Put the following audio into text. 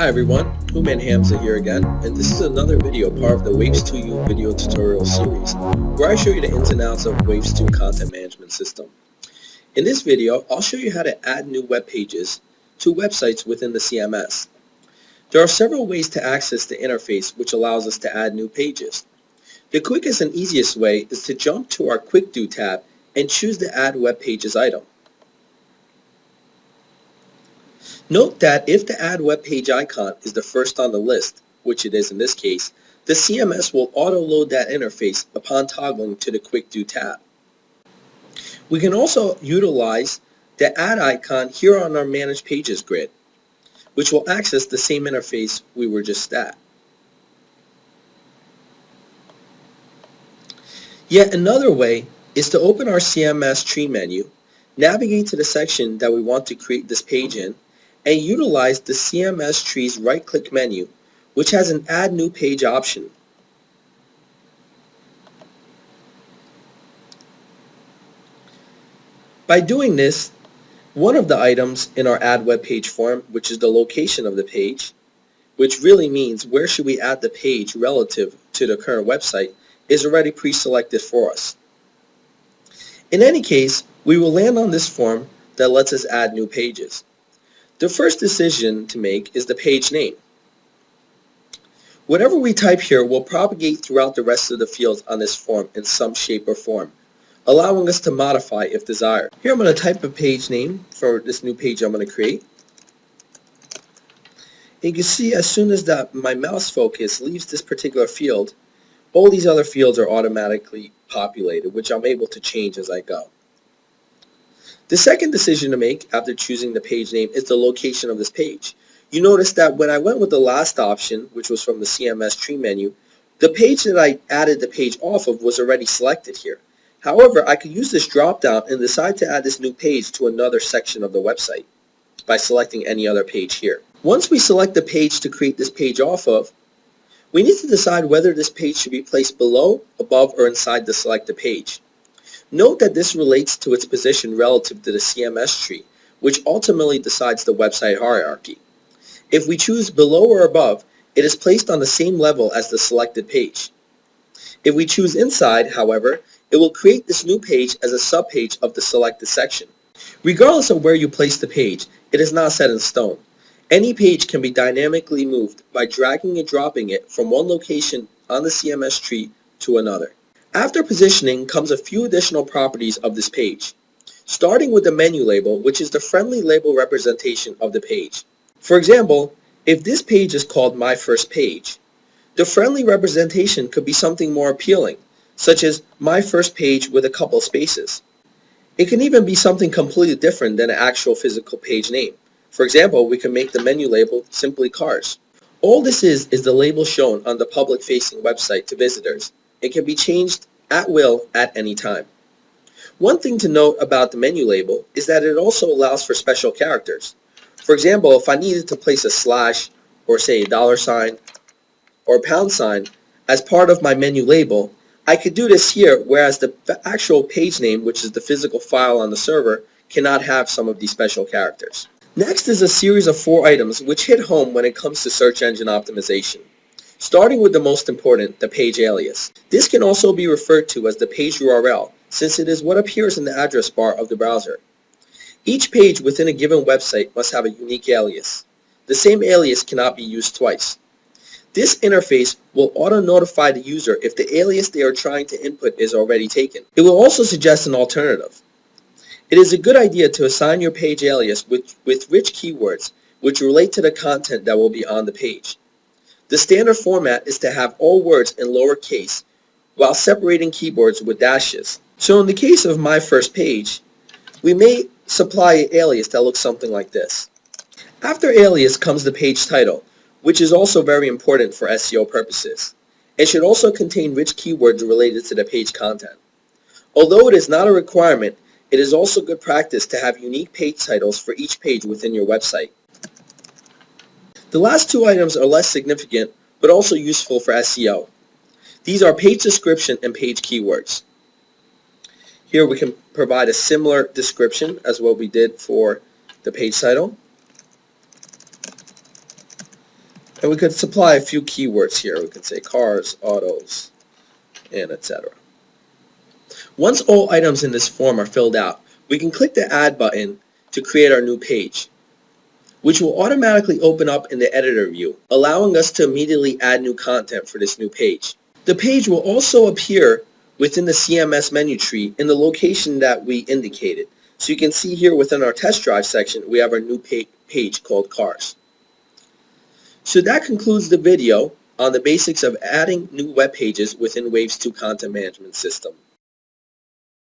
Hi everyone, Uman Hamza here again, and this is another video part of the Waves 2U video tutorial series, where I show you the ins and outs of Waves 2 content management system. In this video, I'll show you how to add new web pages to websites within the CMS. There are several ways to access the interface which allows us to add new pages. The quickest and easiest way is to jump to our Quick Do tab and choose the Add Web Pages item. Note that if the Add Web Page icon is the first on the list, which it is in this case, the CMS will auto-load that interface upon toggling to the Quick Do tab. We can also utilize the Add icon here on our Manage Pages grid, which will access the same interface we were just at. Yet another way is to open our CMS tree menu, navigate to the section that we want to create this page in, and utilize the CMS tree's right-click menu, which has an Add New Page option. By doing this, one of the items in our Add Web Page form, which is the location of the page, which really means where should we add the page relative to the current website, is already pre-selected for us. In any case, we will land on this form that lets us add new pages. The first decision to make is the page name. Whatever we type here will propagate throughout the rest of the fields on this form in some shape or form, allowing us to modify if desired. Here I'm going to type a page name for this new page I'm going to create. And you can see as soon as my mouse focus leaves this particular field, all these other fields are automatically populated, which I'm able to change as I go. The second decision to make after choosing the page name is the location of this page. You notice that when I went with the last option, which was from the CMS tree menu, the page that I added the page off of was already selected here. However, I could use this drop down and decide to add this new page to another section of the website by selecting any other page here. Once we select the page to create this page off of, we need to decide whether this page should be placed below, above, or inside the selected page. Note that this relates to its position relative to the CMS tree, which ultimately decides the website hierarchy. If we choose below or above, it is placed on the same level as the selected page. If we choose inside, however, it will create this new page as a subpage of the selected section. Regardless of where you place the page, it is not set in stone. Any page can be dynamically moved by dragging and dropping it from one location on the CMS tree to another. After positioning comes a few additional properties of this page, starting with the menu label, which is the friendly label representation of the page. For example, if this page is called My First Page, the friendly representation could be something more appealing, such as My First Page with a couple spaces. It can even be something completely different than an actual physical page name. For example, we can make the menu label simply Cars. All this is the label shown on the public-facing website to visitors. It can be changed at will at any time. One thing to note about the menu label is that it also allows for special characters. For example, if I needed to place a slash or say a $sign or pound sign as part of my menu label, I could do this here, whereas the actual page name, which is the physical file on the server, cannot have some of these special characters. Next is a series of 4 items which hit home when it comes to search engine optimization. Starting with the most important, the page alias. This can also be referred to as the page URL, since it is what appears in the address bar of the browser. Each page within a given website must have a unique alias. The same alias cannot be used twice. This interface will auto-notify the user if the alias they are trying to input is already taken. It will also suggest an alternative. It is a good idea to assign your page alias with rich keywords which relate to the content that will be on the page. The standard format is to have all words in lowercase while separating keywords with dashes. So in the case of My First Page, we may supply an alias that looks something like this. After alias comes the page title, which is also very important for SEO purposes. It should also contain rich keywords related to the page content. Although it is not a requirement, it is also good practice to have unique page titles for each page within your website. The last 2 items are less significant, but also useful for SEO. These are page description and page keywords. Here we can provide a similar description as what we did for the page title. And we could supply a few keywords here. We could say cars, autos, and etc. Once all items in this form are filled out, we can click the Add button to create our new page, which will automatically open up in the editor view, allowing us to immediately add new content for this new page. The page will also appear within the CMS menu tree in the location that we indicated. So you can see here within our test drive section, we have our new page called Cars. So that concludes the video on the basics of adding new web pages within Waves 2 content management system.